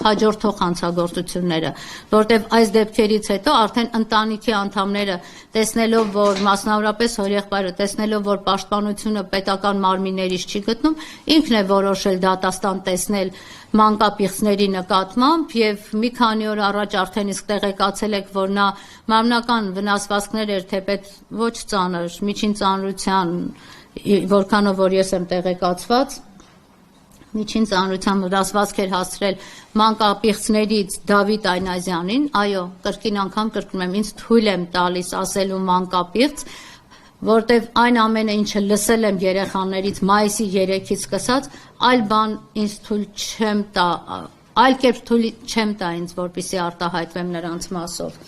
հաջորդող հանցագործությունները, որտեղ այս դեպքերից հետո արդեն ընտանիքի անդամները տեսնելով, որ մասնավորապես հորեղբայրը տեսնելով, որ պաշտպանությունը պետական մարմիններից չի գտնում, ինքն է որոշել դատաստան տեսնել մանկապիղծների նկատմամբ եւ մի քանի օր առաջ արդեն իսկ տեղեկացել եք, որ նա մարմնական վնասվածքներ էր թեպետ ոչ ծանր, միջին ծանրության, որքանով որ ես եմ տեղեկացված, միջին ծանրության վնասվածք էր հասցրել մանկապիղծներից Դավիթ Այնազյանին, այո, կրկին անգամ կրկնում եմ, ինձ թույլ եմ տալիս ասելու մանկապիղծ, որտեվ այն ամենը, ինչը լսել եմ երեխաներից մայիսի 3-ից սկսած, այլ բան ինձ թույլ չեմ տա, այլ կերպ թույլ չեմ տա ինձ, որպեսզի արտահայտվեմ նրանց մասով։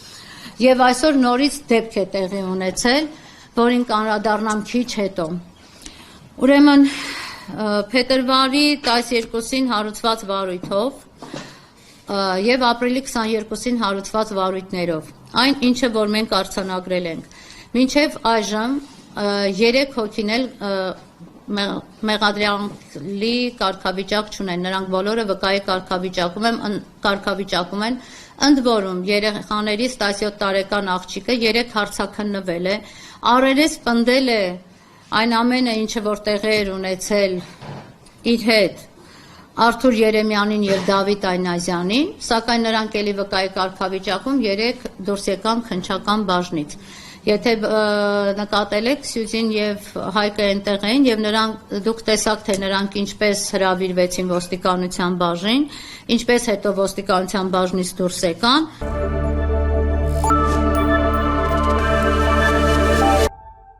Եվ այսօր նորից դեպք է տեղի ունեցել, որին կանդրադառնամ քիչ հետո։ Ուրեմն փետրվարի 12-ին հարուցված վարույթով եւ ապրիլի 22-ին հարուցված վարույթներով, այն ինչը որ մենք արձանագրել ենք, մինչև այժմ 3 հոգին էլ մեղադրյալի կարգավիճակ չունեն, նրանք բոլորը վկայի կարգավիճակում են, ընդ որում երեխաներից 17 տարեկան աղջիկը 3 հարցաքննվել է, առերես պնդել է այն ամենը, ինչը որ տեղի էր ունեցել իր հետ Արթուր Երեմյանին եւ Դավիթ Այնազյանին, սակայն նրանք էլի վկայի կարգավիճակում 3 դուրս եկան քննչական բաժնից։ Եթե նկատել եք, Սյուզին եւ Հայկը այնտեղ էին եւ դուք տեսաք, թե նրանք ինչպես հրավիրվեցին ոստիկանության բաժին, ինչպես հետո ոստիկանության բաժնից դուրս եկան։